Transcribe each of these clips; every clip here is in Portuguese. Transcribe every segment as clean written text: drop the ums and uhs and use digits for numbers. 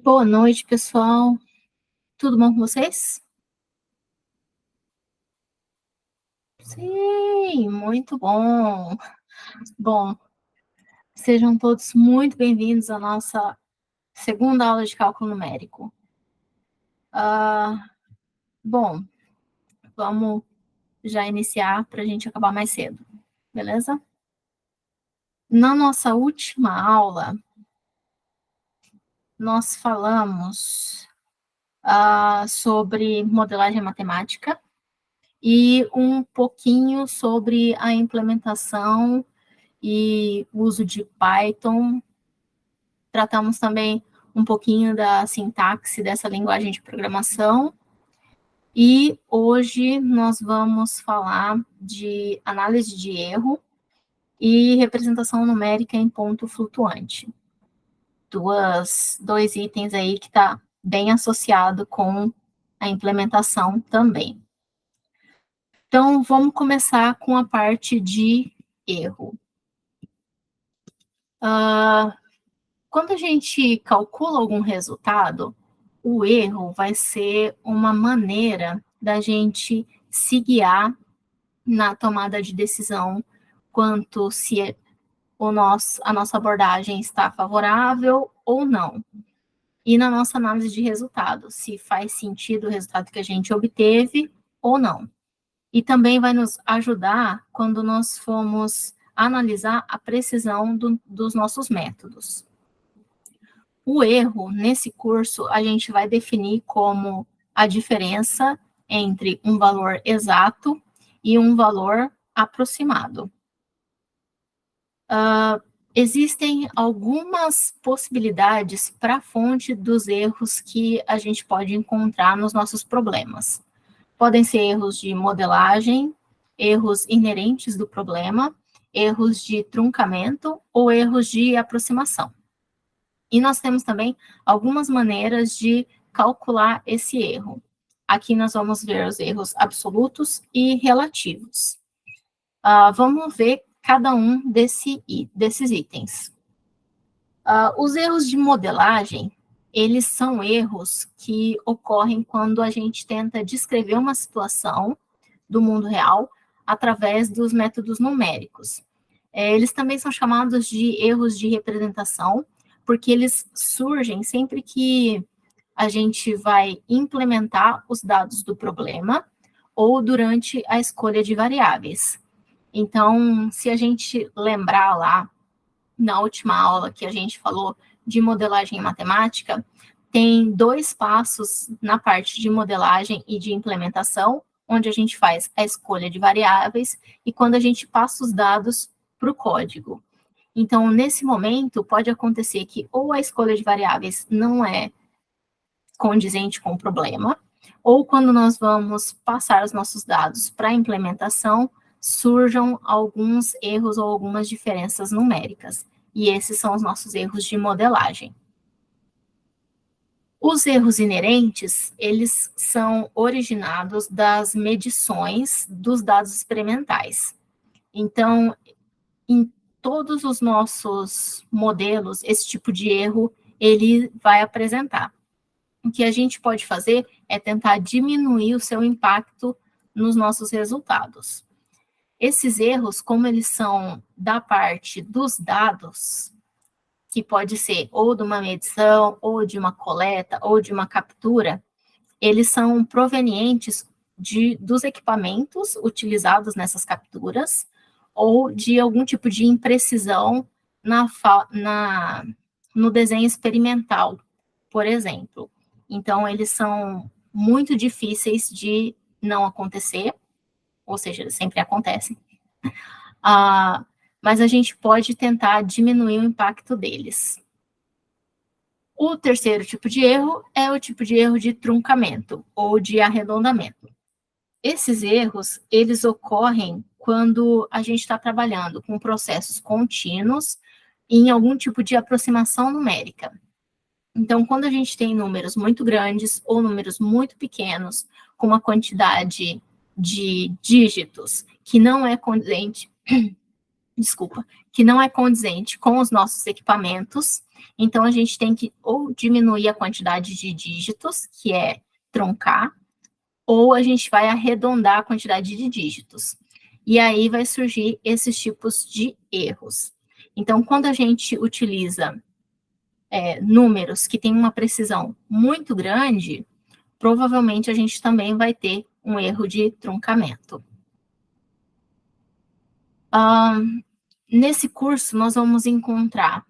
Boa noite, pessoal. Tudo bom com vocês? Sim, muito bom. Bom, sejam todos muito bem-vindos à nossa segunda aula de cálculo numérico. Bom, vamos já iniciar para a gente acabar mais cedo, beleza? Na nossa última aula, nós falamos sobre modelagem matemática e um pouquinho sobre a implementação e uso de Python. Tratamos também um pouquinho da sintaxe dessa linguagem de programação. E hoje nós vamos falar de análise de erro e representação numérica em ponto flutuante. Dois itens aí que está bem associado com a implementação também. Então, vamos começar com a parte de erro. Quando a gente calcula algum resultado, o erro vai ser uma maneira da gente se guiar na tomada de decisão quanto se a nossa abordagem está favorável ou não. E na nossa análise de resultado, se faz sentido o resultado que a gente obteve ou não. E também vai nos ajudar quando nós formos analisar a precisão dos nossos métodos. O erro, nesse curso, a gente vai definir como a diferença entre um valor exato e um valor aproximado. Existem algumas possibilidades para a fonte dos erros que a gente pode encontrar nos nossos problemas. Podem ser erros de modelagem, erros inerentes do problema, erros de truncamento ou erros de aproximação. E nós temos também algumas maneiras de calcular esse erro. Aqui nós vamos ver os erros absolutos e relativos. Vamos ver cada um desses itens. Os erros de modelagem, eles são erros que ocorrem quando a gente tenta descrever uma situação do mundo real através dos métodos numéricos. Eles também são chamados de erros de representação, porque eles surgem sempre que a gente vai implementar os dados do problema ou durante a escolha de variáveis. Então, se a gente lembrar lá, na última aula que a gente falou de modelagem matemática, tem 2 passos na parte de modelagem e de implementação, onde a gente faz a escolha de variáveis e quando a gente passa os dados para o código. Então, nesse momento, pode acontecer que ou a escolha de variáveis não é condizente com o problema, ou quando nós vamos passar os nossos dados para a implementação, surjam alguns erros ou algumas diferenças numéricas. E esses são os nossos erros de modelagem. Os erros inerentes, eles são originados das medições dos dados experimentais. Então, em todos os nossos modelos, esse tipo de erro, ele vai apresentar. O que a gente pode fazer é tentar diminuir o seu impacto nos nossos resultados. Esses erros, como eles são da parte dos dados, que pode ser ou de uma medição, ou de uma coleta, ou de uma captura, eles são provenientes dos equipamentos utilizados nessas capturas, ou de algum tipo de imprecisão no desenho experimental, por exemplo. Então, eles são muito difíceis de não acontecer, ou seja, eles sempre acontecem. Mas a gente pode tentar diminuir o impacto deles. O terceiro tipo de erro é o tipo de erro de truncamento, ou de arredondamento. Esses erros, eles ocorrem quando a gente está trabalhando com processos contínuos em algum tipo de aproximação numérica. Então, quando a gente tem números muito grandes ou números muito pequenos, com uma quantidade de dígitos que não é condizente que não é condizente com os nossos equipamentos. Então, a gente tem que ou diminuir a quantidade de dígitos, que é truncar, ou a gente vai arredondar a quantidade de dígitos. E aí vai surgir esses tipos de erros. Então, quando a gente utiliza números que têm uma precisão muito grande, provavelmente a gente também vai ter um erro de truncamento. Nesse curso, nós vamos encontrar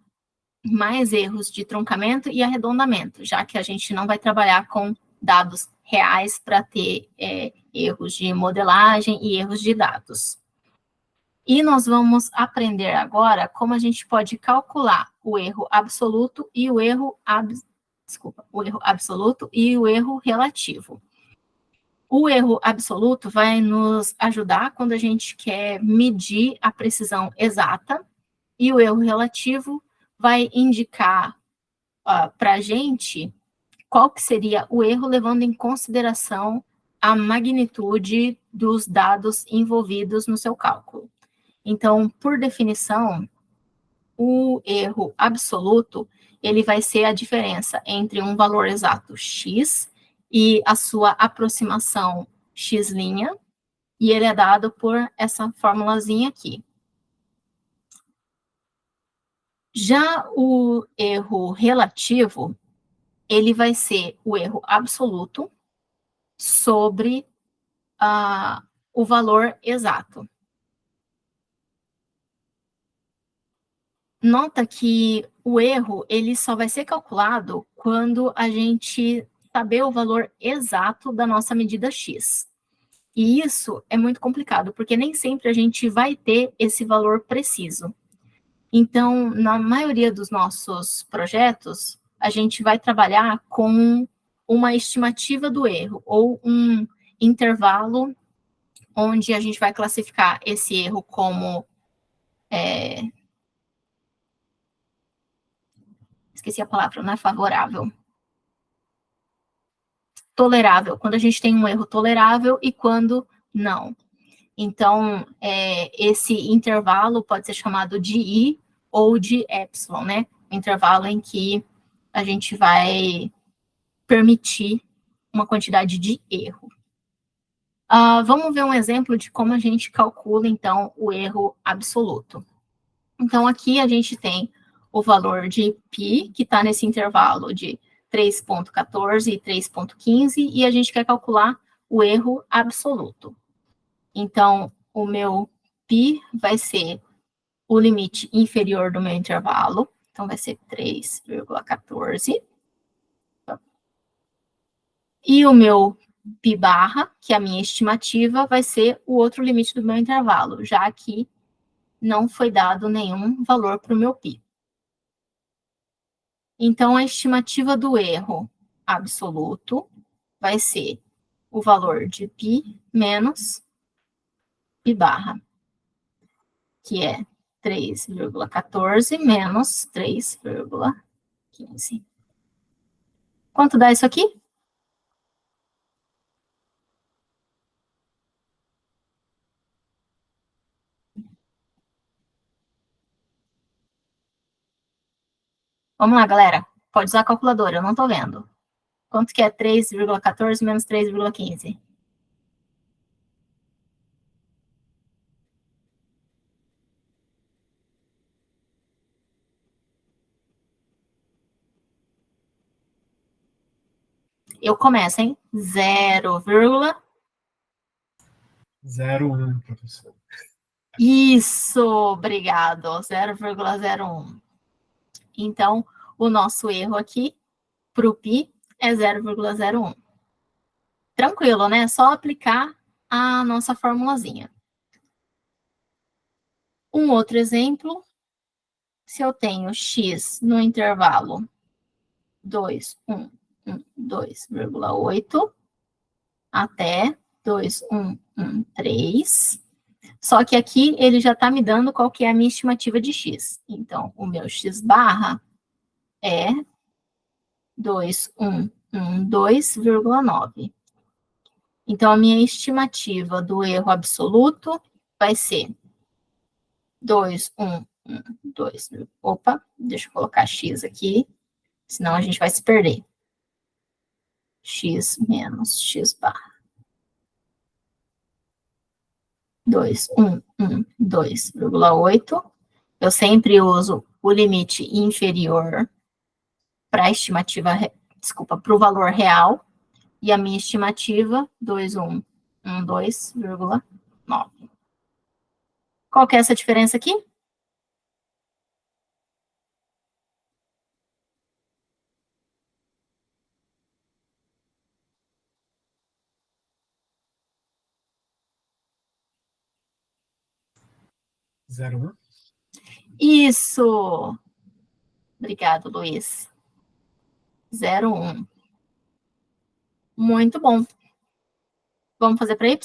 mais erros de truncamento e arredondamento, já que a gente não vai trabalhar com dados reais para ter erros de modelagem e erros de dados. E nós vamos aprender agora como a gente pode calcular o erro absoluto e o erro absoluto e o erro relativo. O erro absoluto vai nos ajudar quando a gente quer medir a precisão exata, e o erro relativo vai indicar para a gente qual que seria o erro, levando em consideração a magnitude dos dados envolvidos no seu cálculo. Então, por definição, o erro absoluto, ele vai ser a diferença entre um valor exato x e a sua aproximação x', e ele é dado por essa formulazinha aqui. Já o erro relativo, ele vai ser o erro absoluto sobre o valor exato. Nota que o erro, ele só vai ser calculado quando a gente saber o valor exato da nossa medida x. E isso é muito complicado, porque nem sempre a gente vai ter esse valor preciso. Então, na maioria dos nossos projetos, a gente vai trabalhar com uma estimativa do erro, ou um intervalo onde a gente vai classificar esse erro como esqueci a palavra, não é favorável. Tolerável, quando a gente tem um erro tolerável e quando não. Então, esse intervalo pode ser chamado de I ou de epsilon, né? O intervalo em que a gente vai permitir uma quantidade de erro. Vamos ver um exemplo de como a gente calcula, então, o erro absoluto. Então, aqui a gente tem o valor de π, que está nesse intervalo de 3,14 e 3,15, e a gente quer calcular o erro absoluto. Então, o meu π vai ser o limite inferior do meu intervalo, então vai ser 3,14. E o meu π barra, que é a minha estimativa, vai ser o outro limite do meu intervalo, já que não foi dado nenhum valor para o meu π. Então, a estimativa do erro absoluto vai ser o valor de π menos π barra, que é 3,14 menos 3,15. Quanto dá isso aqui? Vamos lá, galera. Pode usar a calculadora, eu não estou vendo. Quanto que é 3,14 menos 3,15? Eu começo, hein? 0,01, professor. Isso, obrigado. 0,01. Então, o nosso erro aqui para o π é 0,01. Tranquilo, né? É só aplicar a nossa formulazinha. Um outro exemplo, se eu tenho x no intervalo 2,8 até 2,113, só que aqui ele já está me dando qual que é a minha estimativa de x. Então, o meu x barra é 2,112,9. Então, a minha estimativa do erro absoluto vai ser 2, 1, 1, 2. Opa, deixa eu colocar x aqui, senão a gente vai se perder. X menos x barra. 2, 1, 1, 2,8. Eu sempre uso o limite inferior para a estimativa, desculpa, para o valor real, e a minha estimativa, 2,112,9. Qual que é essa diferença aqui? Zero. Isso! Obrigado, Luiz. 0,1. Muito bom. Vamos fazer para y?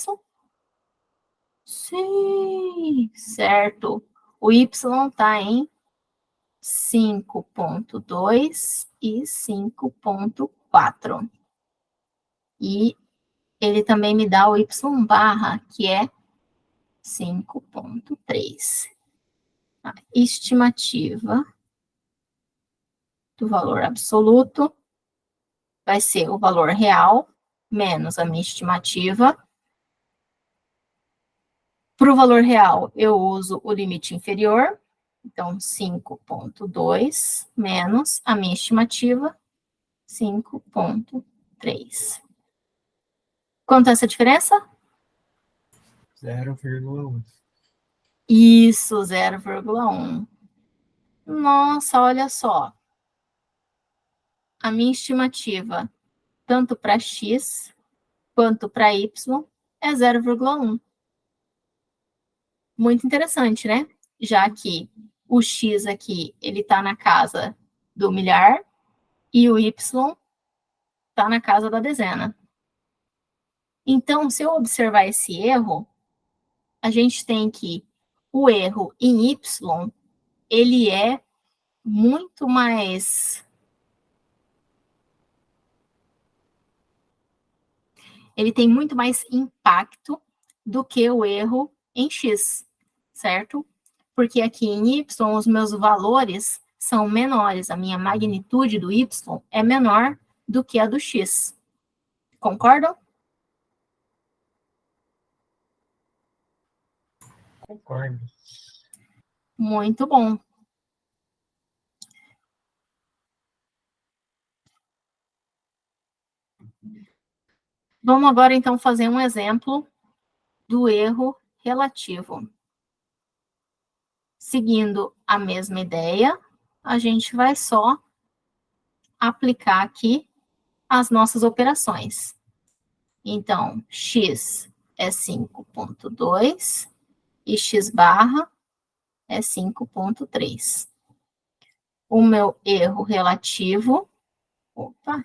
Sim, certo. O y está em 5,2 e 5,4. E ele também me dá o y barra, que é 5,3. A estimativa do valor absoluto vai ser o valor real menos a minha estimativa. Para o valor real, eu uso o limite inferior, então 5,2 menos a minha estimativa, 5,3. Quanto é essa diferença? 0,1. Isso, 0,1. Nossa, olha só. A minha estimativa, tanto para x quanto para y, é 0,1. Muito interessante, né? Já que o x aqui, ele está na casa do milhar e o y está na casa da dezena. Então, se eu observar esse erro, a gente tem que o erro em y, ele é muito mais... Ele tem muito mais impacto do que o erro em x, certo? Porque aqui em y, os meus valores são menores, a minha magnitude do y é menor do que a do x. Concordam? Concordo. Muito bom. Vamos agora, então, fazer um exemplo do erro relativo. Seguindo a mesma ideia, a gente vai só aplicar aqui as nossas operações. Então, x é 5,2 e x barra é 5,3. O meu erro relativo... Opa!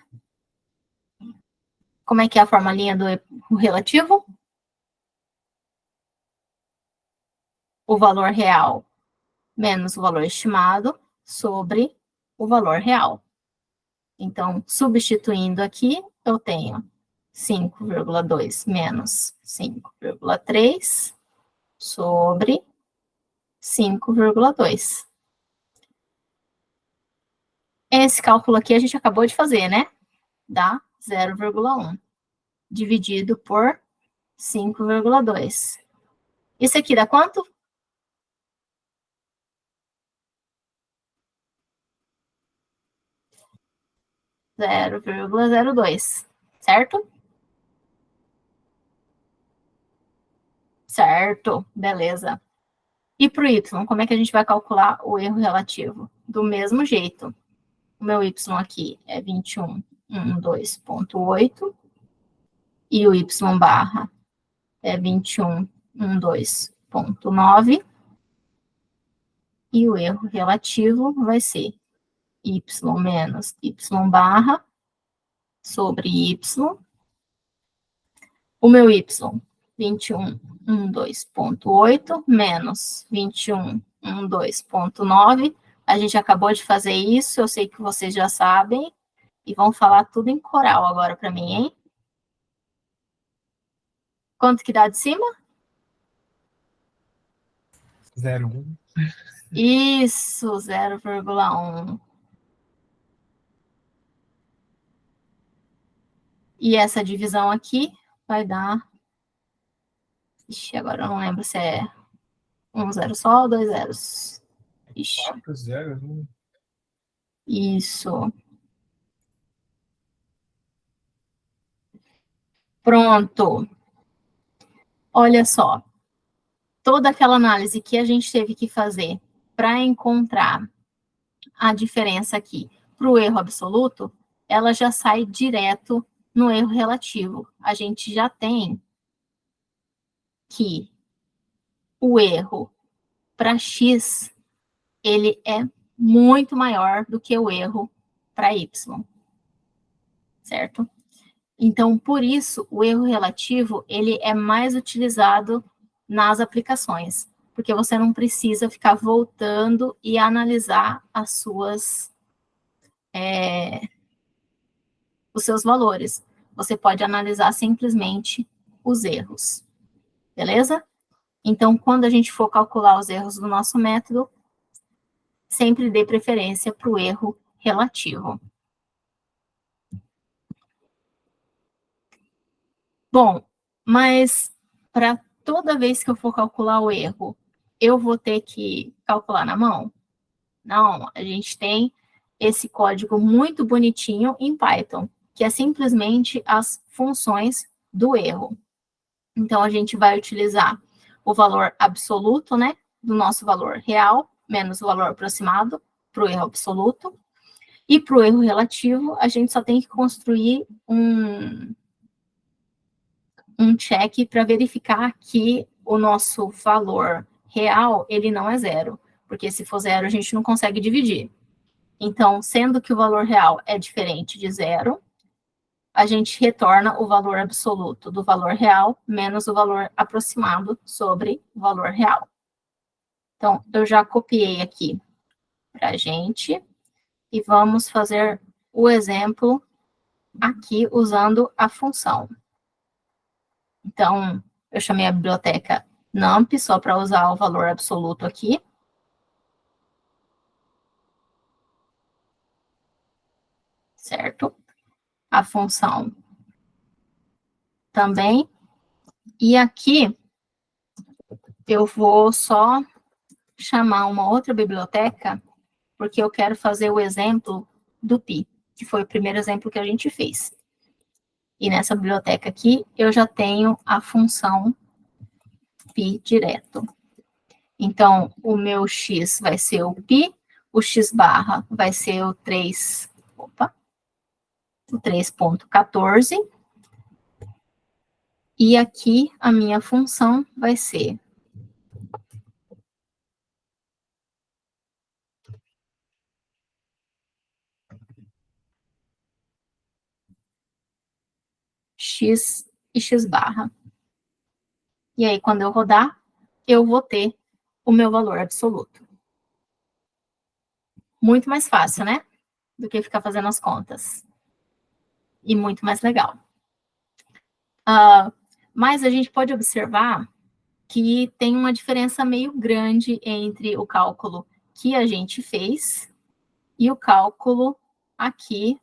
Como é que é a formulinha do erro relativo? O valor real menos o valor estimado sobre o valor real. Então, substituindo aqui, eu tenho 5,2 menos 5,3 sobre 5,2. Esse cálculo aqui a gente acabou de fazer, né? Dá 0,1 dividido por 5,2. Isso aqui dá quanto? 0,02, certo? Certo, beleza. E para o y, como é que a gente vai calcular o erro relativo? Do mesmo jeito. O meu y aqui é 21,12,8 e o y barra é 21,12,9 e o erro relativo vai ser y menos y barra sobre y. O meu y, 21,12,8 menos 21,12,9. A gente acabou de fazer isso, eu sei que vocês já sabem. E vão falar tudo em coral agora para mim, hein? Quanto que dá de cima? 0,1. Isso, 0,1. E essa divisão aqui vai dar... Ixi, agora eu não lembro se é um zero só ou dois zeros. Ixi. 4 zeros, né? Isso. Pronto. Olha só. Toda aquela análise que a gente teve que fazer para encontrar a diferença aqui para o erro absoluto, ela já sai direto no erro relativo. A gente já tem que o erro para x, ele é muito maior do que o erro para y, certo? Então, por isso, o erro relativo, ele é mais utilizado nas aplicações, porque você não precisa ficar voltando e analisar os seus valores. Você pode analisar simplesmente os erros, beleza? Então, quando a gente for calcular os erros do nosso método, sempre dê preferência para o erro relativo. Bom, mas para toda vez que eu for calcular o erro, eu vou ter que calcular na mão? Não, a gente tem esse código muito bonitinho em Python, que é simplesmente as funções do erro. Então, a gente vai utilizar o valor absoluto, né, do nosso valor real, menos o valor aproximado, para o erro absoluto. E para o erro relativo, a gente só tem que construir um check para verificar que o nosso valor real, ele não é zero. Porque se for zero, a gente não consegue dividir. Então, sendo que o valor real é diferente de zero, a gente retorna o valor absoluto do valor real menos o valor aproximado sobre o valor real. Então, eu já copiei aqui para a gente e vamos fazer o exemplo aqui usando a função. Então, eu chamei a biblioteca NumPy só para usar o valor absoluto aqui. Certo? A função também. E aqui, eu vou só chamar uma outra biblioteca, porque eu quero fazer o exemplo do pi, que foi o primeiro exemplo que a gente fez. E nessa biblioteca aqui, eu já tenho a função pi direto. Então, o meu x vai ser o pi, o x barra vai ser o 3.14, e aqui a minha função vai ser x e x barra. E aí, quando eu rodar, eu vou ter o meu valor absoluto. Muito mais fácil, né? Do que ficar fazendo as contas. E muito mais legal. Mas a gente pode observar que tem uma diferença meio grande entre o cálculo que a gente fez e o cálculo aqui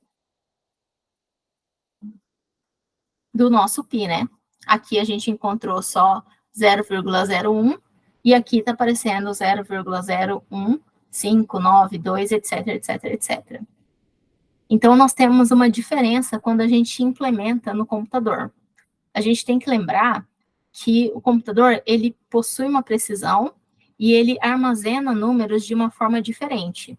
do nosso pi, né? Aqui a gente encontrou só 0,01 e aqui está aparecendo 0,01592, etc, etc, etc. Então, nós temos uma diferença quando a gente implementa no computador. A gente tem que lembrar que o computador, ele possui uma precisão e ele armazena números de uma forma diferente.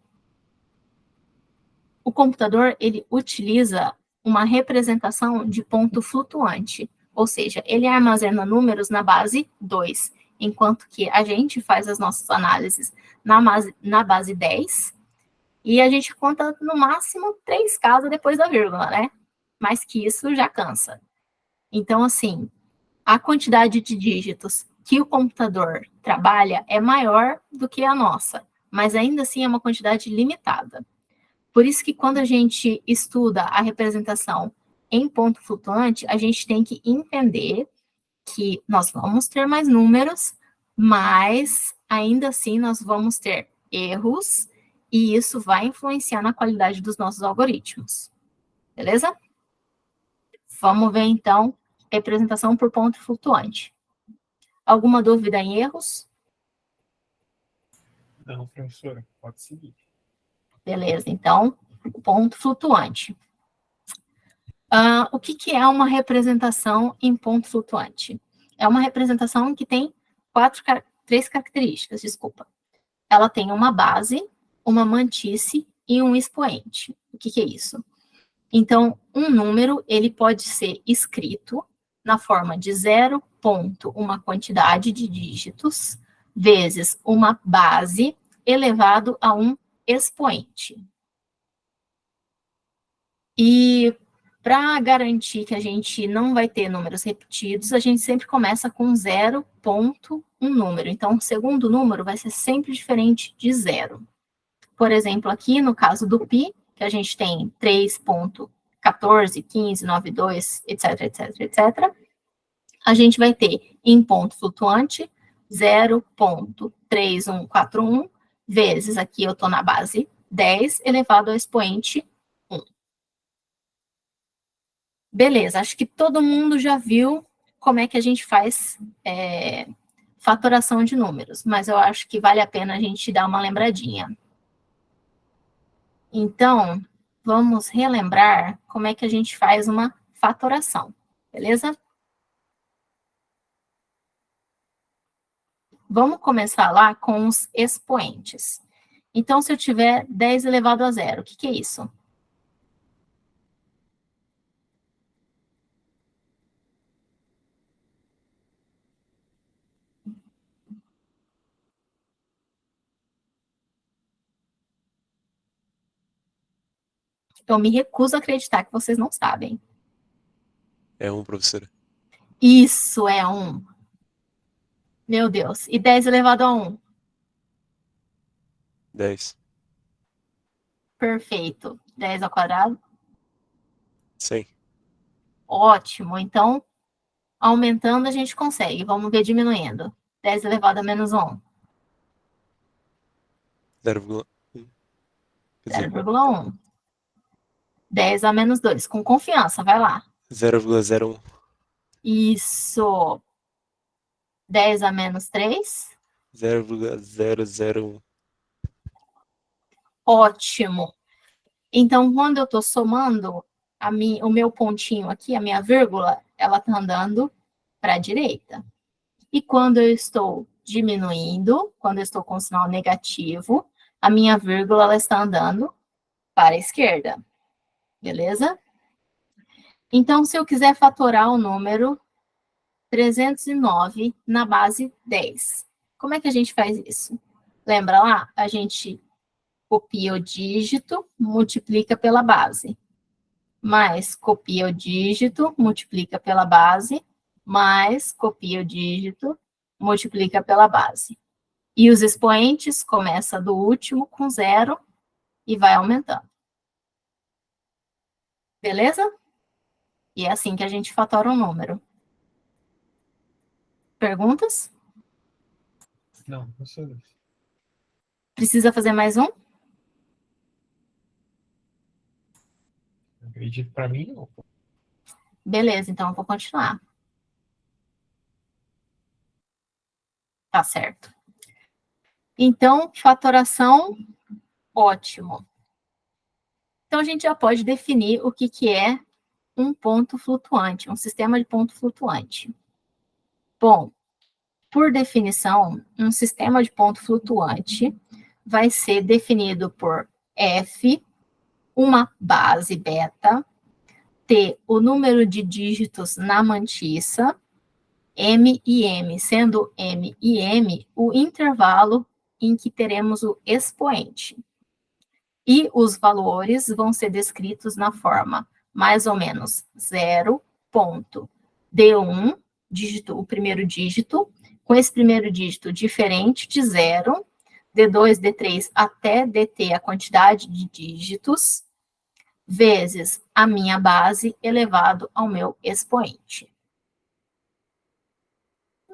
O computador, ele utiliza uma representação de ponto flutuante, ou seja, ele armazena números na base 2, enquanto que a gente faz as nossas análises na base 10, e a gente conta no máximo 3 casas depois da vírgula, né? Mais que isso já cansa. Então, assim, a quantidade de dígitos que o computador trabalha é maior do que a nossa, mas ainda assim é uma quantidade limitada. Por isso que quando a gente estuda a representação em ponto flutuante, a gente tem que entender que nós vamos ter mais números, mas ainda assim nós vamos ter erros e isso vai influenciar na qualidade dos nossos algoritmos. Beleza? Vamos ver, então, representação por ponto flutuante. Alguma dúvida em erros? Não, professora, pode seguir. Beleza, então, ponto flutuante. O que é uma representação em ponto flutuante? É uma representação que tem três características, desculpa. Ela tem uma base, uma mantice e um expoente. O que é isso? Então, um número, ele pode ser escrito na forma de 0 ponto, uma quantidade de dígitos, vezes uma base, elevado a um expoente. E para garantir que a gente não vai ter números repetidos, a gente sempre começa com 0 ponto, um número. Então, o segundo número vai ser sempre diferente de 0. Por exemplo, aqui no caso do π, que a gente tem 3.14, 15, 92, etc, etc, etc, a gente vai ter em ponto flutuante 0.3141 vezes, aqui eu estou na base 10 elevado ao expoente 1. Beleza, acho que todo mundo já viu como é que a gente faz fatoração de números, mas eu acho que vale a pena a gente dar uma lembradinha. Então, vamos relembrar como é que a gente faz uma fatoração, beleza? Vamos começar lá com os expoentes. Então, se eu tiver 10 elevado a zero, o que é isso? Eu me recuso a acreditar que vocês não sabem. É 1, professora. Isso é 1. Meu Deus. E 10 elevado a 1? 10. Perfeito. 10 ao quadrado? 100. Ótimo. Então, aumentando a gente consegue. Vamos ver diminuindo. 10 elevado a menos 1. 0,1. 0,1. 10 a menos 2. Com confiança, vai lá. 0,01. Isso. 10 a menos 3. 0,001. Ótimo. Então, quando eu estou somando, o meu pontinho aqui, a minha vírgula, ela está andando para a direita. E quando eu estou diminuindo, quando eu estou com o sinal negativo, a minha vírgula ela está andando para a esquerda. Beleza? Então, se eu quiser fatorar o número 309 na base 10, como é que a gente faz isso? Lembra lá? A gente copia o dígito, multiplica pela base. Mais copia o dígito, multiplica pela base, mais copia o dígito, multiplica pela base. E os expoentes começa do último com 0 e vai aumentando. Beleza? E é assim que a gente fatora um número. Perguntas? Não, professora. Precisa fazer mais um? Acredito para mim, não. Beleza, então eu vou continuar. Tá certo. Então, fatoração, ótimo. Então, a gente já pode definir o que é um ponto flutuante, um sistema de ponto flutuante. Bom, por definição, um sistema de ponto flutuante vai ser definido por F, uma base beta, T, o número de dígitos na mantissa, M e M, sendo M e M o intervalo em que teremos o expoente. E os valores vão ser descritos na forma mais ou menos 0 ponto D1, dígito, o primeiro dígito, com esse primeiro dígito diferente de 0, D2, D3 até DT, a quantidade de dígitos, vezes a minha base elevado ao meu expoente.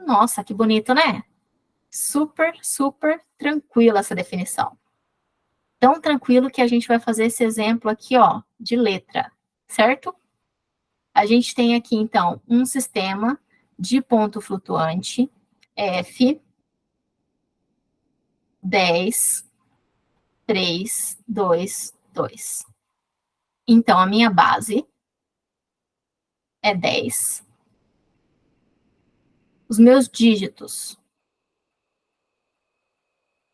Nossa, que bonito, né? Super, super tranquila essa definição. Tão tranquilo que a gente vai fazer esse exemplo aqui, ó, de letra, certo? A gente tem aqui, então, um sistema de ponto flutuante, F, 10, 3, 2, 2. Então, a minha base é 10. Os meus dígitos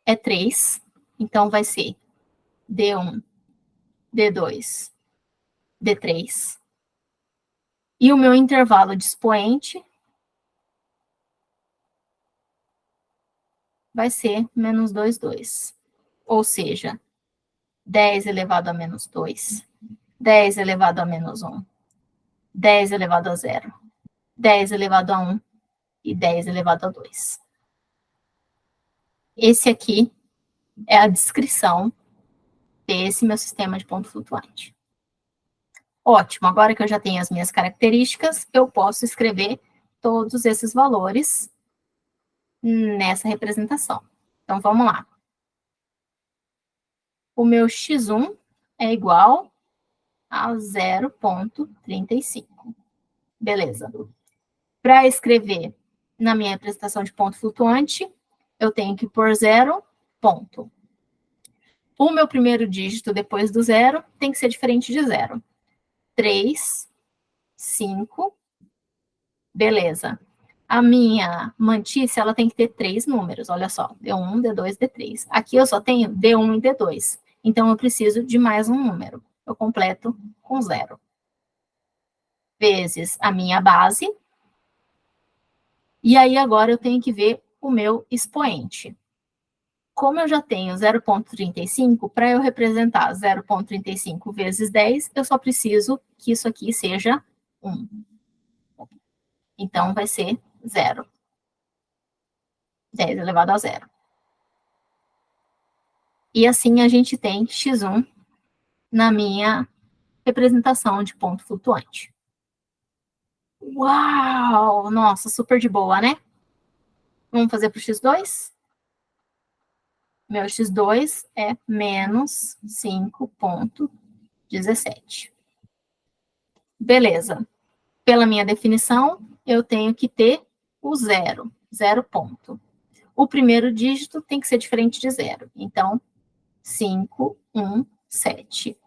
é 3, então vai ser D1, D2, D3. E o meu intervalo de expoente vai ser menos 2, 2. Ou seja, 10 elevado a menos 2, 10 elevado a menos 1, 10 elevado a 0, 10 elevado a 1 e 10 elevado a 2. Esse aqui é a descrição desse meu sistema de ponto flutuante. Ótimo, agora que eu já tenho as minhas características, eu posso escrever todos esses valores nessa representação. Então, vamos lá. O meu x1 é igual a 0,35. Beleza. Para escrever na minha representação de ponto flutuante, eu tenho que pôr 0, ponto. O meu primeiro dígito depois do 0 tem que ser diferente de 0. 3, 5, beleza. A minha mantícia, ela tem que ter 3 números, olha só, D1, D2, D3. Aqui eu só tenho D1 e D2, então eu preciso de mais um número. Eu completo com 0. Vezes a minha base, e aí agora eu tenho que ver o meu expoente. Como eu já tenho 0,35, para eu representar 0,35 vezes 10, eu só preciso que isso aqui seja 1. Então, vai ser 0. 10 elevado a 0. E assim a gente tem x1 na minha representação de ponto flutuante. Uau! Nossa, super de boa, né? Vamos fazer para o x2? Meu x2 é menos 5,17. Beleza. Pela minha definição, eu tenho que ter o 0, 0 ponto. O primeiro dígito tem que ser diferente de 0. Então, 5, 1, 7.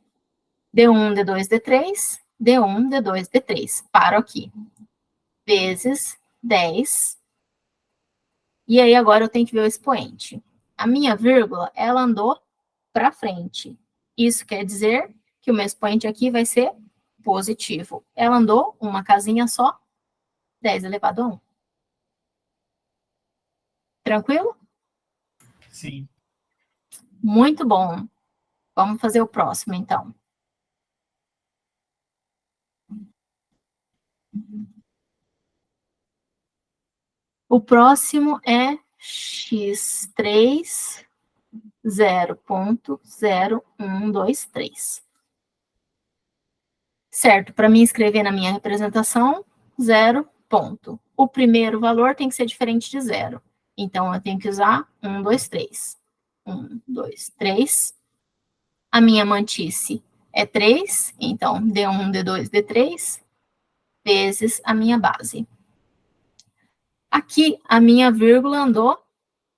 D1, D2, D3, D1, D2, D3. Paro aqui. Vezes 10. E aí, agora eu tenho que ver o expoente. A minha vírgula, ela andou para frente. Isso quer dizer que o meu expoente aqui vai ser positivo. Ela andou uma casinha só, 10 elevado a 1. Tranquilo? Sim. Muito bom. Vamos fazer o próximo, então. O próximo é x3, 0,0123. Certo, para mim escrever na minha representação, 0, ponto. O primeiro valor tem que ser diferente de 0. Então, eu tenho que usar 1, 2, 3. 1, 2, 3. A minha mantice é 3, então, D1, D2, D3, vezes a minha base. Aqui, a minha vírgula andou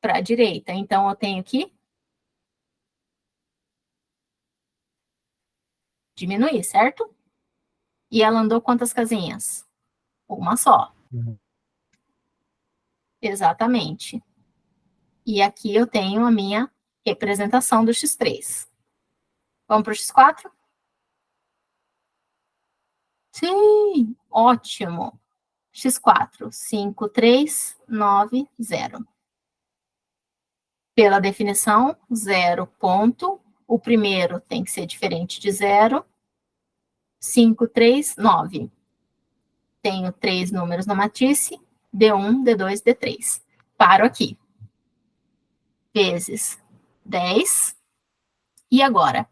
para a direita, então eu tenho que diminuir, certo? E ela andou quantas casinhas? Uma só. Uhum. Exatamente. E aqui eu tenho a minha representação do x3. Vamos para o x4? Sim, ótimo. x4, 5, 3, 9, 0. Pela definição, 0, ponto. O primeiro tem que ser diferente de 0. 5, 3, 9. Tenho 3 números na matriz, D1, D2, D3. Paro aqui. Vezes 10. E agora?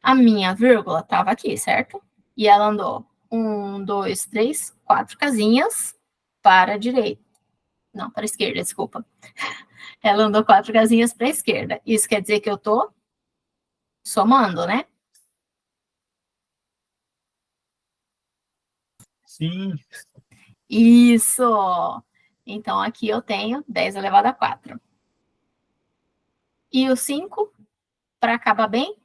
A minha vírgula estava aqui, certo? E ela andou 1, 2, 3, 4 casinhas para a direita. Não, para a esquerda, desculpa. Ela andou 4 casinhas para a esquerda. Isso quer dizer que eu estou somando, né? Sim. Isso! Então, aqui eu tenho 10 elevado a 4. E o 5, para acabar bem,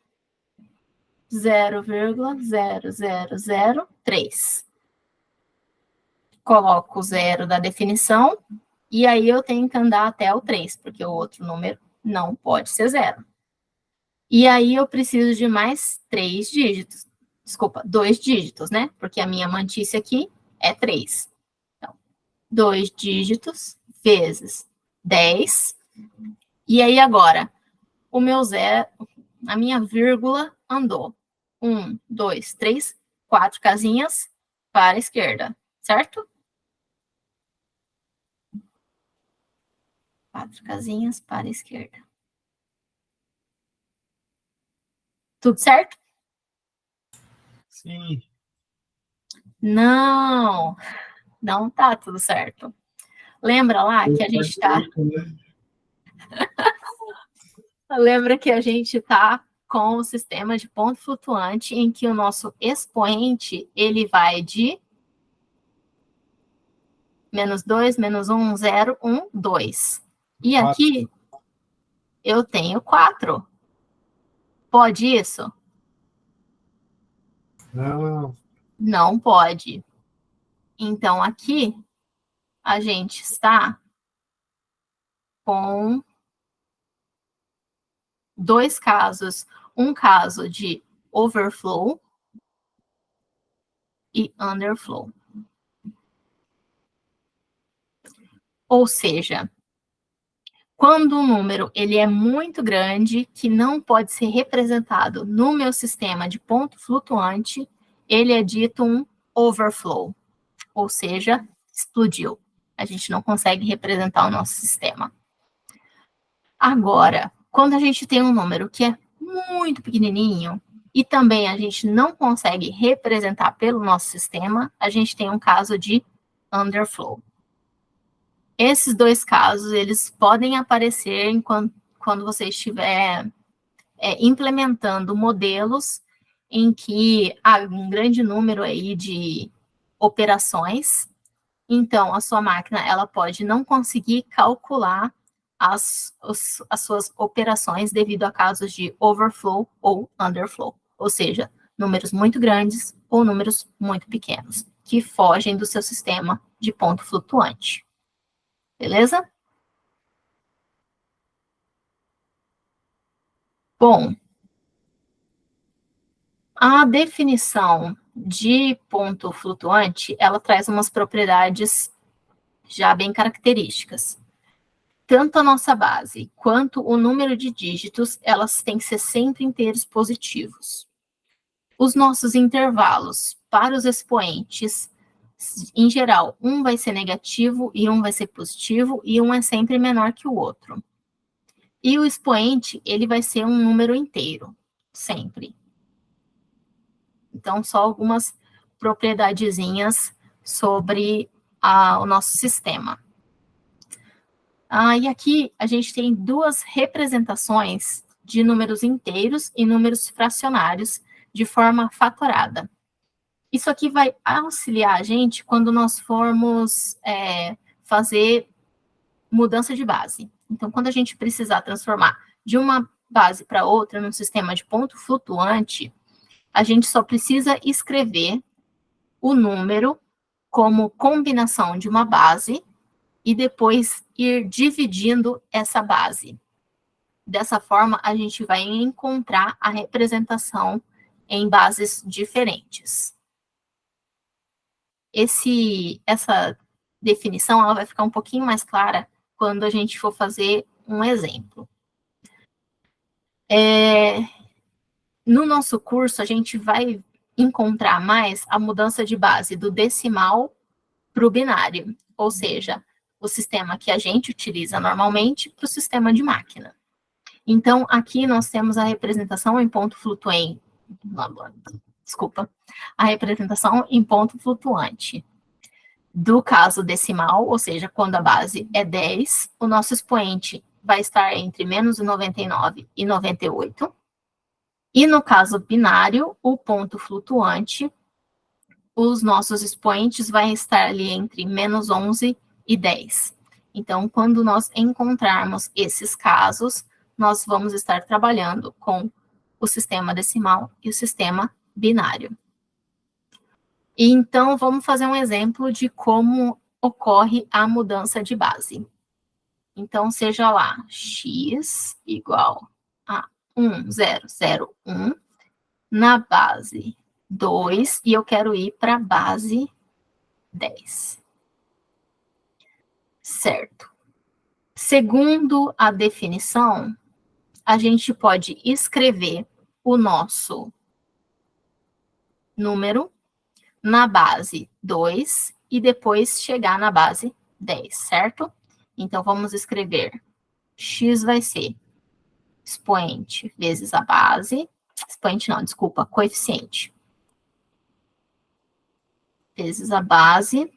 0,0003. Coloco o 0 da definição, e aí eu tenho que andar até o 3, porque o outro número não pode ser 0. E aí eu preciso de mais 3 dígitos. Desculpa, 2 dígitos, né? Porque a minha mantícia aqui é 3. Então, 2 dígitos vezes 10. E aí agora, o meu zero, a minha vírgula andou 1, 2, 3, 4 casinhas para a esquerda, certo? 4 casinhas para a esquerda. Tudo certo? Sim. Não, não tá tudo certo. Lembra lá que a gente está... Lembra que a gente está com o sistema de ponto flutuante em que o nosso expoente, ele vai de menos 2, menos 1, 0, 1, 2. E aqui eu tenho 4. Pode isso? Não. Não pode. Então, aqui a gente está com 2 casos. Um caso de overflow e underflow. Ou seja, quando um número ele é muito grande, que não pode ser representado no meu sistema de ponto flutuante, ele é dito um overflow, ou seja, explodiu. A gente não consegue representar o nosso sistema. Agora, quando a gente tem um número que é muito pequenininho e também a gente não consegue representar pelo nosso sistema, a gente tem um caso de underflow. Esses 2 casos, eles podem aparecer quando você estiver implementando modelos em que há um grande número aí de operações. Então, a sua máquina ela pode não conseguir calcular as suas operações devido a casos de overflow ou underflow, ou seja, números muito grandes ou números muito pequenos, que fogem do seu sistema de ponto flutuante. Beleza? Bom, a definição de ponto flutuante, ela traz umas propriedades já bem características. Tanto a nossa base quanto o número de dígitos, elas têm que ser sempre inteiros positivos. Os nossos intervalos para os expoentes, em geral, um vai ser negativo e um vai ser positivo, e um é sempre menor que o outro. E o expoente, ele vai ser um número inteiro, sempre. Então, só algumas propriedadezinhas sobre o nosso sistema. E aqui a gente tem 2 representações de números inteiros e números fracionários de forma fatorada. Isso aqui vai auxiliar a gente quando nós formos fazer mudança de base. Então, quando a gente precisar transformar de uma base para outra num sistema de ponto flutuante, a gente só precisa escrever o número como combinação de uma base e depois ir dividindo essa base. Dessa forma, a gente vai encontrar a representação em bases diferentes. Essa definição ela vai ficar um pouquinho mais clara quando a gente for fazer um exemplo. No nosso curso, a gente vai encontrar mais a mudança de base do decimal para o binário, ou seja, o sistema que a gente utiliza normalmente para o sistema de máquina. Então, aqui nós temos a representação em ponto flutuante. Desculpa. A representação em ponto flutuante. do caso decimal, ou seja, quando a base é 10, o nosso expoente vai estar entre menos 99 e 98. E no caso binário, o ponto flutuante, os nossos expoentes vão estar ali entre menos 11 e 10. Então, quando nós encontrarmos esses casos, nós vamos estar trabalhando com o sistema decimal e o sistema binário. E então, vamos fazer um exemplo de como ocorre a mudança de base. Então, seja lá, x igual a 1001 na base 2, e eu quero ir para a base 10. Certo. Segundo a definição, a gente pode escrever o nosso número na base 2 e depois chegar na base 10, certo? Então, vamos escrever x vai ser expoente vezes a base, expoente não, desculpa, coeficiente, vezes a base,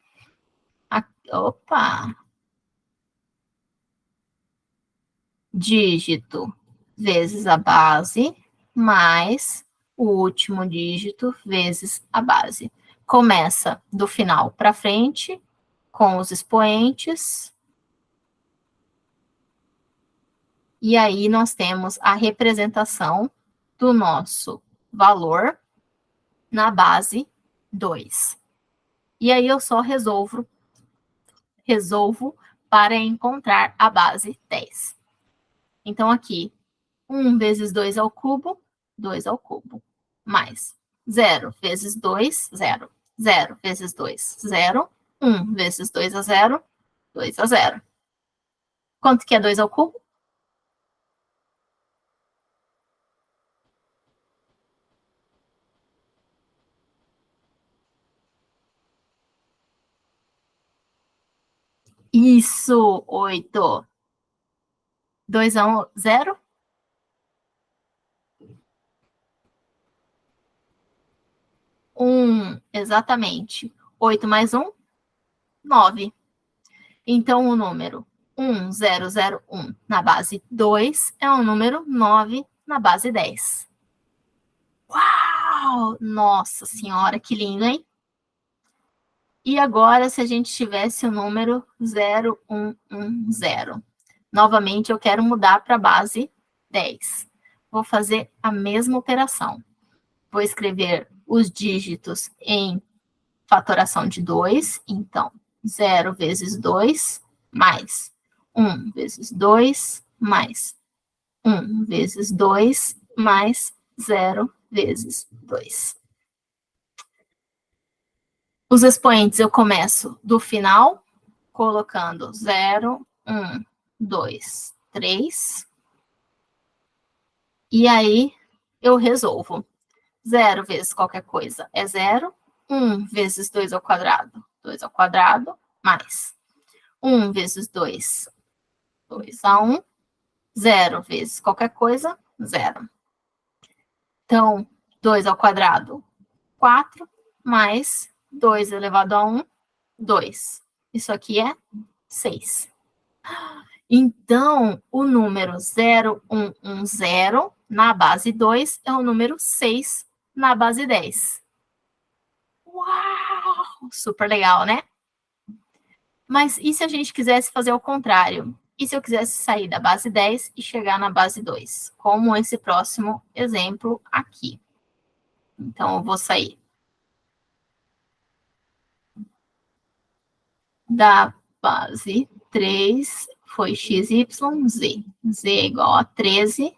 dígito vezes a base, mais o último dígito vezes a base. Começa do final para frente, com os expoentes. E aí nós temos a representação do nosso valor na base 2. E aí eu só resolvo para encontrar a base 10. Então, aqui, 1 vezes 2 ao cubo, 2 ao cubo, mais 0 vezes 2, 0. 0 vezes 2, 0. 1 vezes 2 a 0, 2 a 0. Quanto que é 2 ao cubo? Isso, 8. 2 a 1, 0? 1, exatamente. 8 mais 1, 9. Então, o número 1001 na base 2 é o número 9 na base 10. Uau! Nossa Senhora, que lindo, hein? E agora, se a gente tivesse o número 0110. Novamente, eu quero mudar para a base 10. Vou fazer a mesma operação. Vou escrever os dígitos em fatoração de 2. Então, 0 vezes 2, mais 1 vezes 2, mais 1 vezes 2, mais 0 vezes 2. Os expoentes eu começo do final, colocando 0, 1, 2, 3. E aí, eu resolvo. 0 vezes qualquer coisa é 0. 1 vezes 2 ao quadrado, 2 ao quadrado, mais 1 vezes 2, 2 a 1. 0 vezes qualquer coisa, 0. Então, 2 ao quadrado, 4, mais 2 elevado a 1, 2. Isso aqui é 6. Então, o número 0110 na base 2 é o número 6 na base 10. Uau! Super legal, né? Mas e se a gente quisesse fazer o contrário? E se eu quisesse sair da base 10 e chegar na base 2? Como esse próximo exemplo aqui. Então, eu vou sair da base 3, foi x, y, z. Z é igual a 13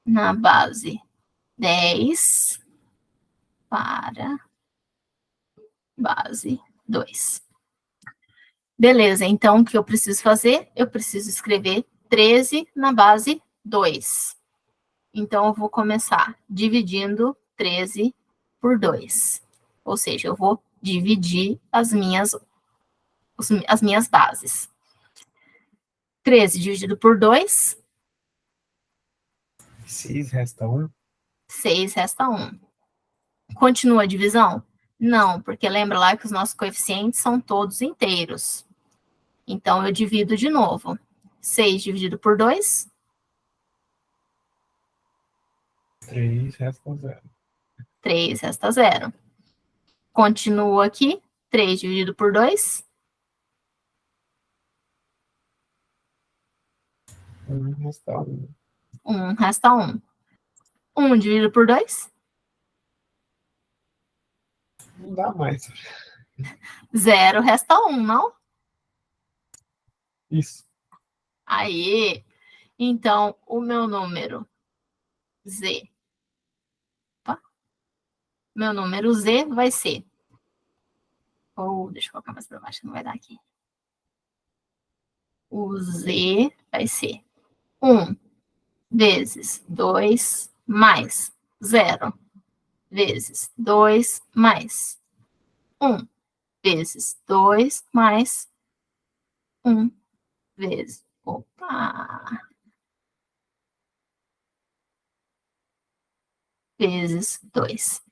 na base 10 para base 2. Beleza, então o que eu preciso fazer? Eu preciso escrever 13 na base 2. Então, eu vou começar dividindo 13 por 2. Ou seja, eu vou dividir as minhas bases. 13 dividido por 2. 6 resta 1. 6 resta 1. Continua a divisão? Não, porque lembra lá que os nossos coeficientes são todos inteiros. Então, eu divido de novo. 6 dividido por 2, 3 resta 0. 3 resta 0. Continua aqui. 3 dividido por 2, 1 resta 1. 1 resta 1. 1 dividido por 2, Não dá mais. 0 resta 1, não? Isso. Aí, então, o meu número Z. Opa. Meu número Z vai ser. Deixa eu colocar mais para baixo, não vai dar aqui. O Z vai ser 1 vezes 2 mais 0 vezes 2 mais 1 vezes 2 mais 1 vezes. Opa! Vezes 2.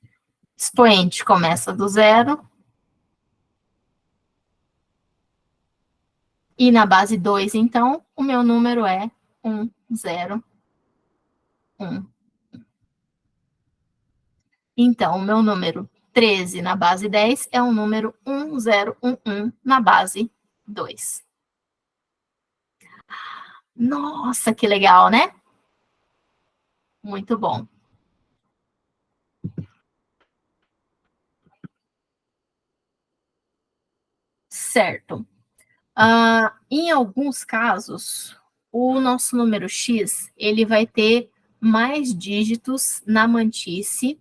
Expoente começa do 0. E na base 2, então, o meu número é 1, 0, 1. Então, o meu número 13 na base 10 é o número 1, 0, 1, 1 na base 2. Nossa, que legal, né? Muito bom. Certo. Em alguns casos, o nosso número x, ele vai ter mais dígitos na mantice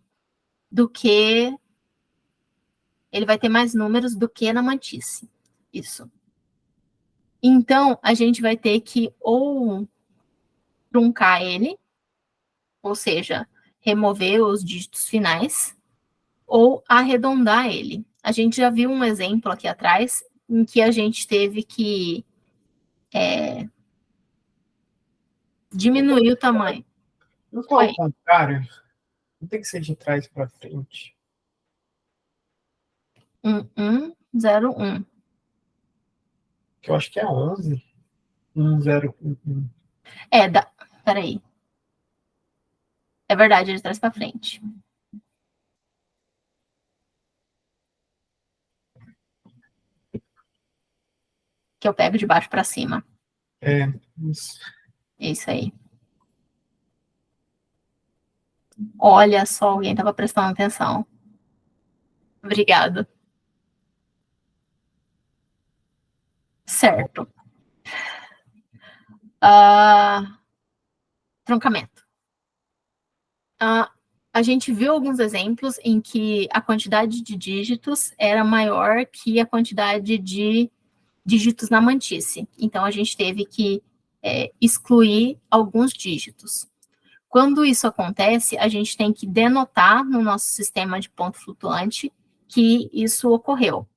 do que... Ele vai ter mais números do que na mantice. Isso. Então, a gente vai ter que ou truncar ele, ou seja, remover os dígitos finais, ou arredondar ele. A gente já viu um exemplo aqui atrás em que a gente teve que diminuir o tamanho. Não foi ao contrário? Não tem que ser de trás para frente. 1, 1, 0, 1. Que eu acho que é 11. 1, 0, 1, 1. Peraí. É verdade, é de trás para frente. Que eu pego de baixo para cima. Isso. É isso aí. Olha só, alguém estava prestando atenção. Obrigada. Certo. Truncamento. A gente viu alguns exemplos em que a quantidade de dígitos era maior que a quantidade de dígitos na mantice. Então, a gente teve que excluir alguns dígitos. Quando isso acontece, a gente tem que denotar no nosso sistema de ponto flutuante que isso ocorreu.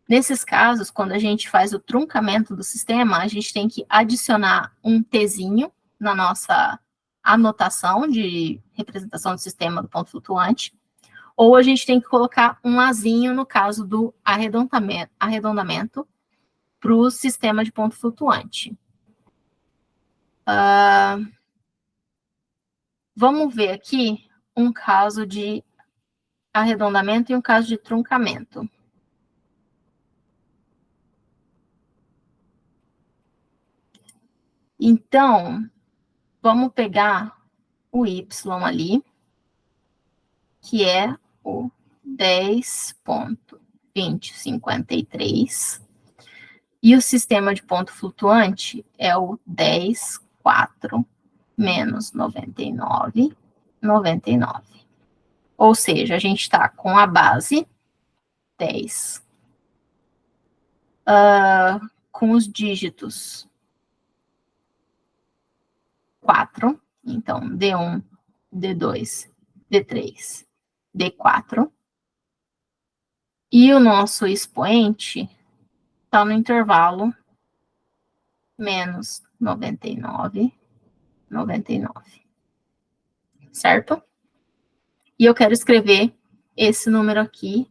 Nesses casos, quando a gente faz o truncamento do sistema, a gente tem que adicionar um Tzinho na nossa anotação de representação do sistema do ponto flutuante, ou a gente tem que colocar um Azinho no caso do arredondamento para o sistema de ponto flutuante. Vamos ver aqui um caso de arredondamento e um caso de truncamento. Então, vamos pegar o y ali, que é o 10,2053, e o sistema de ponto flutuante é o 10, 4, menos 99, 99. Ou seja, a gente está com a base 10, com os dígitos 4, então D1, D2, D3, D4, e o nosso expoente está no intervalo menos 99, 99, certo? E eu quero escrever esse número aqui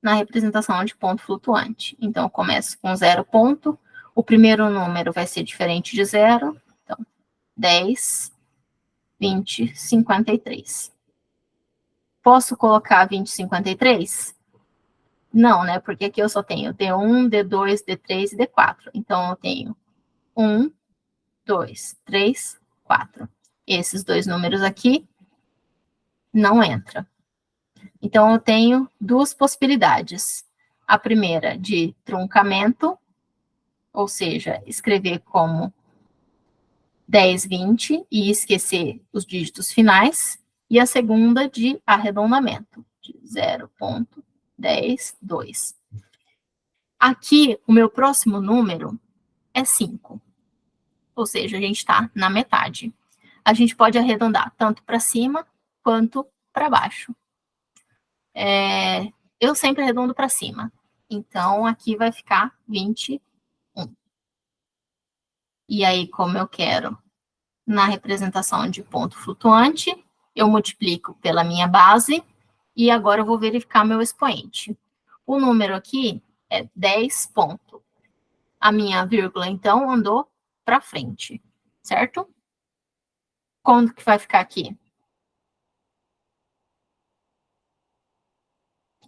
na representação de ponto flutuante. Então, eu começo com 0 ponto, o primeiro número vai ser diferente de 0, então, 10, 20, 53. Posso colocar 20, 53? Não, né? Porque aqui eu só tenho D1, D2, D3 e D4. Então, eu tenho 1, 2, 3, 4. Esses dois números aqui não entram. Então, eu tenho duas possibilidades. A primeira de truncamento, ou seja, escrever como 10, 20 e esquecer os dígitos finais. E a segunda de arredondamento, de 0,10, 2. Aqui, o meu próximo número é 5. Ou seja, a gente está na metade. A gente pode arredondar tanto para cima quanto para baixo. Eu sempre arredondo para cima. Então, aqui vai ficar 21. E aí, como eu quero na representação de ponto flutuante, eu multiplico pela minha base e agora eu vou verificar meu expoente. O número aqui é 10 ponto. A minha vírgula, então, andou para frente, certo? Quanto que vai ficar aqui?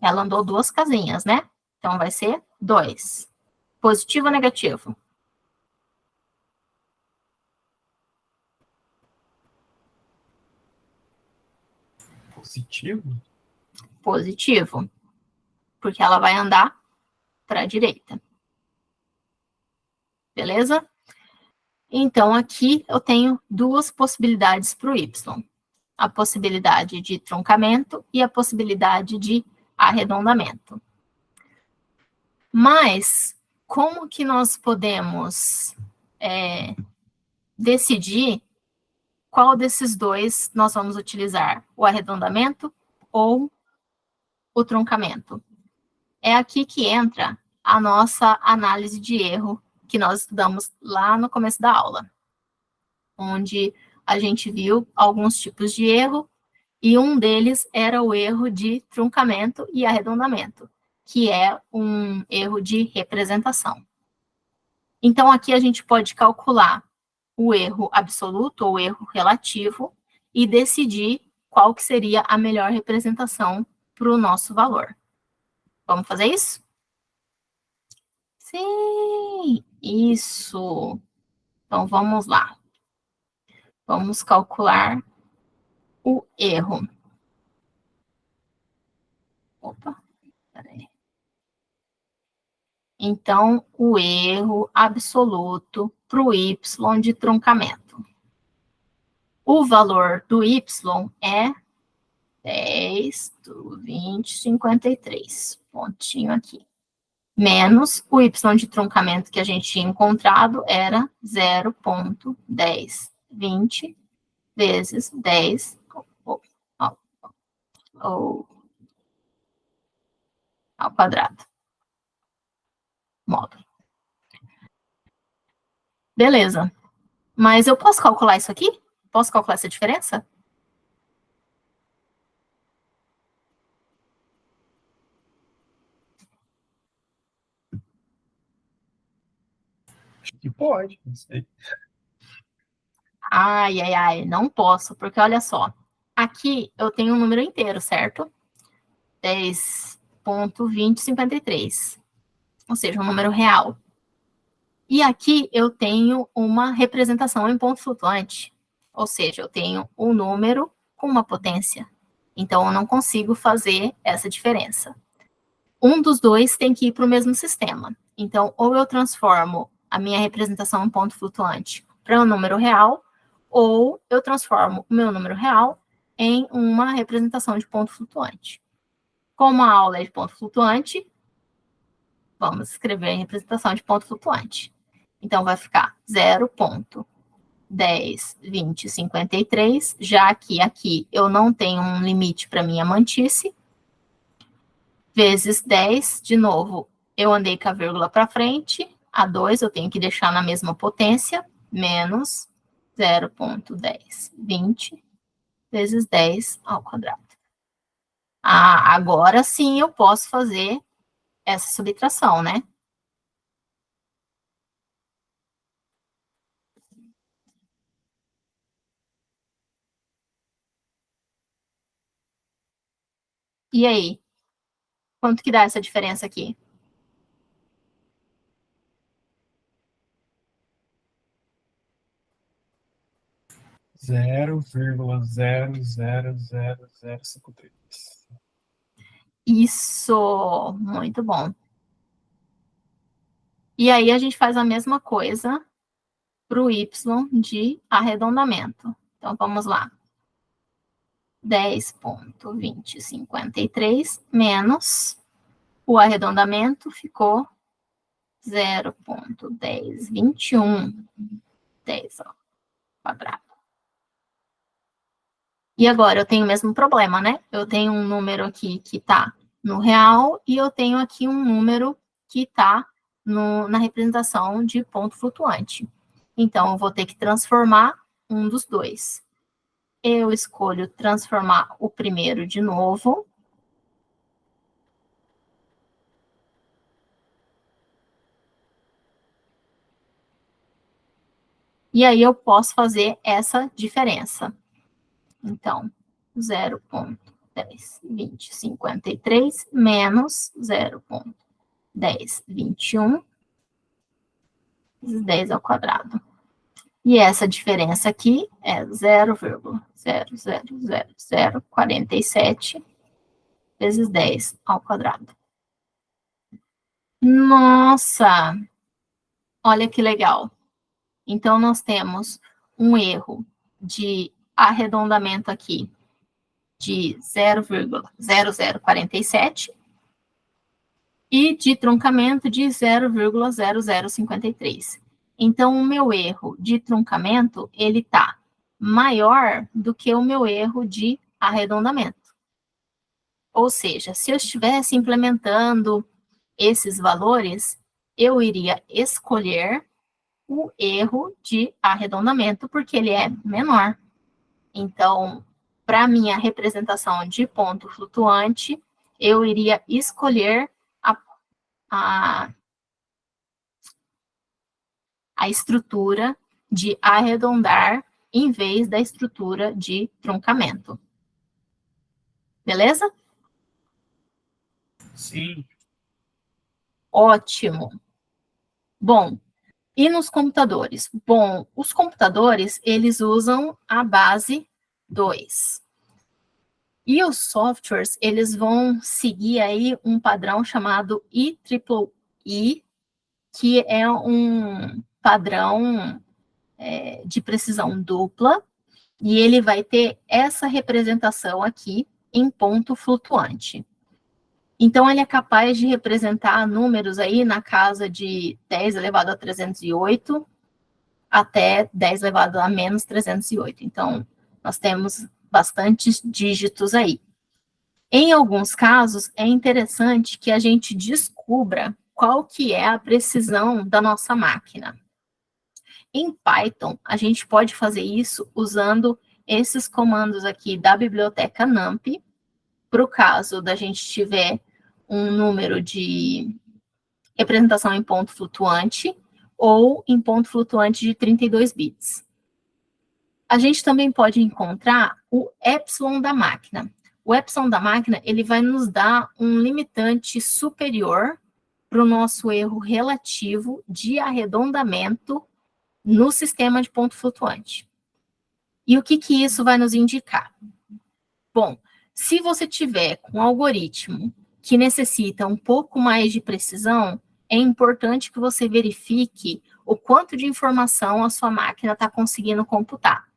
Ela andou 2 casinhas, né? Então, vai ser 2. Positivo ou negativo? Positivo? Positivo. Porque ela vai andar para a direita. Beleza? Então, aqui eu tenho duas possibilidades para o y. A possibilidade de truncamento e a possibilidade de arredondamento. Mas, como que nós podemos decidir qual desses dois nós vamos utilizar? O arredondamento ou o truncamento? É aqui que entra a nossa análise de erro que nós estudamos lá no começo da aula, onde a gente viu alguns tipos de erro, e um deles era o erro de truncamento e arredondamento, que é um erro de representação. Então, aqui a gente pode calcular o erro absoluto ou erro relativo e decidir qual que seria a melhor representação para o nosso valor. Vamos fazer isso? Sim, isso. Então, vamos lá. Vamos calcular o erro. Opa, peraí. Então, o erro absoluto para o y de truncamento. O valor do y é 10, 20, 53. Pontinho aqui. Menos o y de truncamento que a gente tinha encontrado era 0,1020 vezes 10 ao quadrado. Módulo. Beleza. Mas eu posso calcular isso aqui? Posso calcular essa diferença? Acho que pode, não sei. Ai, ai, ai, não posso, porque olha só. Aqui eu tenho um número inteiro, certo? 10,2053. Ou seja, um número real. E aqui eu tenho uma representação em ponto flutuante. Ou seja, eu tenho um número com uma potência. Então, eu não consigo fazer essa diferença. Um dos dois tem que ir para o mesmo sistema. Então, ou eu transformo a minha representação em ponto flutuante para um número real, ou eu transformo o meu número real em uma representação de ponto flutuante. Como a aula é de ponto flutuante, vamos escrever a representação de ponto flutuante. Então, vai ficar 0,10, 20, 53, já que aqui eu não tenho um limite para minha mantice, vezes 10, de novo, eu andei com a vírgula para frente, a 2 eu tenho que deixar na mesma potência, menos 0,1020 vezes 10 ao quadrado. Agora sim eu posso fazer essa subtração, né? E aí? Quanto que dá essa diferença aqui? 0,00053. Isso, muito bom. E aí a gente faz a mesma coisa para o y de arredondamento. Então, vamos lá. 10,2053 menos o arredondamento ficou 0,1021, 10 ao quadrado. E agora eu tenho o mesmo problema, né? Eu tenho um número aqui que está no real e eu tenho aqui um número que está na representação de ponto flutuante. Então, eu vou ter que transformar um dos dois. Eu escolho transformar o primeiro de novo. E aí eu posso fazer essa diferença. Então, 0,102053 menos 0,1021, 10 ao quadrado. E essa diferença aqui é 0,00047 vezes 10 ao quadrado. Nossa! Olha que legal. Então, nós temos um erro de arredondamento aqui de 0,0047 e de truncamento de 0,0053. Então, o meu erro de truncamento, ele está maior do que o meu erro de arredondamento. Ou seja, se eu estivesse implementando esses valores, eu iria escolher o erro de arredondamento, porque ele é menor. Então, para minha representação de ponto flutuante, eu iria escolher a estrutura de arredondar em vez da estrutura de truncamento. Beleza? Sim. Ótimo. Bom, e nos computadores? Bom, os computadores, eles usam a base 2. E os softwares, eles vão seguir aí um padrão chamado IEEE, que é um padrão de precisão dupla, e ele vai ter essa representação aqui em ponto flutuante. Então, ele é capaz de representar números aí na casa de 10 elevado a 308 até 10 elevado a menos 308. Então, nós temos bastantes dígitos aí. Em alguns casos, é interessante que a gente descubra qual que é a precisão da nossa máquina. Em Python, a gente pode fazer isso usando esses comandos aqui da biblioteca NumPy, para o caso da gente tiver um número de representação em ponto flutuante ou em ponto flutuante de 32 bits. A gente também pode encontrar o epsilon da máquina. O epsilon da máquina, ele vai nos dar um limitante superior para o nosso erro relativo de arredondamento no sistema de ponto flutuante. E o que isso vai nos indicar? Bom, se você tiver um algoritmo que necessita um pouco mais de precisão, é importante que você verifique o quanto de informação a sua máquina está conseguindo computar.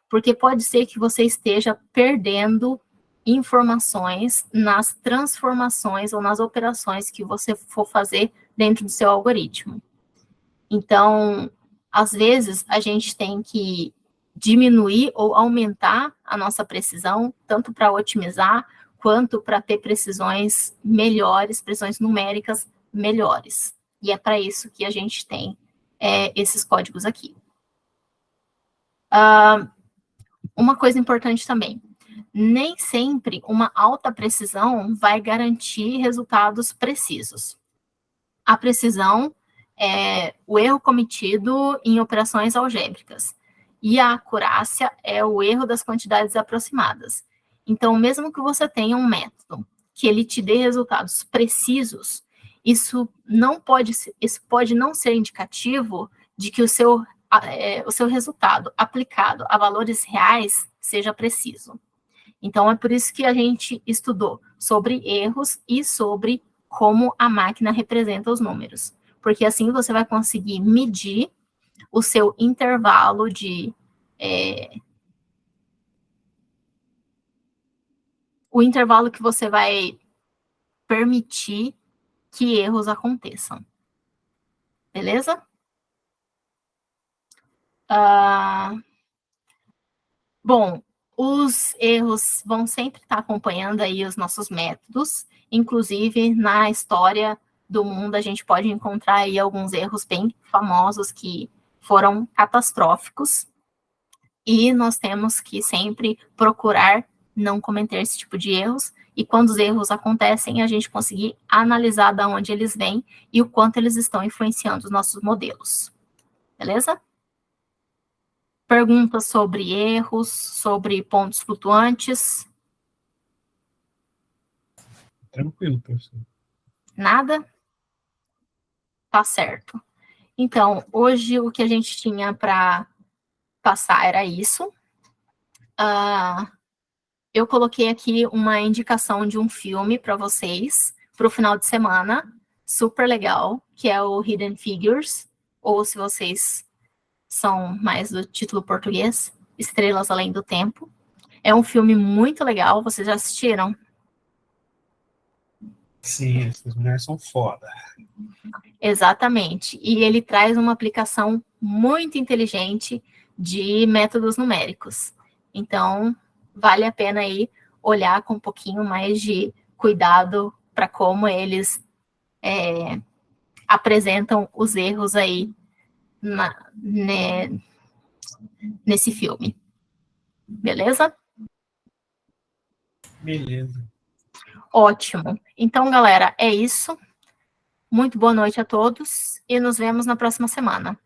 Porque pode ser que você esteja perdendo informações nas transformações ou nas operações que você for fazer dentro do seu algoritmo. Então, às vezes, a gente tem que diminuir ou aumentar a nossa precisão, tanto para otimizar, quanto para ter precisões melhores, precisões numéricas melhores. E é para isso que a gente tem esses códigos aqui. Uma coisa importante também, Nem sempre uma alta precisão vai garantir resultados precisos. A precisão é o erro cometido em operações algébricas, e a acurácia é o erro das quantidades aproximadas. Então, mesmo que você tenha um método que ele te dê resultados precisos, isso pode não ser indicativo de que o seu resultado aplicado a valores reais seja preciso. Então, é por isso que a gente estudou sobre erros e sobre como a máquina representa os números. Porque assim você vai conseguir medir o seu intervalo o intervalo que você vai permitir que erros aconteçam. Beleza? Bom, os erros vão sempre estar acompanhando aí os nossos métodos, inclusive na história do mundo a gente pode encontrar aí alguns erros bem famosos que foram catastróficos, e nós temos que sempre procurar não cometer esse tipo de erros, e quando os erros acontecem, a gente conseguir analisar de onde eles vêm e o quanto eles estão influenciando os nossos modelos. Beleza? Perguntas sobre erros, sobre pontos flutuantes? Tranquilo, professor. Nada? Tá certo. Então, hoje o que a gente tinha para passar era isso. Eu coloquei aqui uma indicação de um filme para vocês, para o final de semana, super legal, que é o Hidden Figures, ou se vocês são mais do título português, Estrelas Além do Tempo. É um filme muito legal, vocês já assistiram? Sim, essas mulheres são foda. Exatamente. E ele traz uma aplicação muito inteligente de métodos numéricos. Então, vale a pena aí olhar com um pouquinho mais de cuidado para como eles apresentam os erros aí nesse filme. Beleza? Beleza. Ótimo. Então, galera, é isso. Muito boa noite a todos e nos vemos na próxima semana.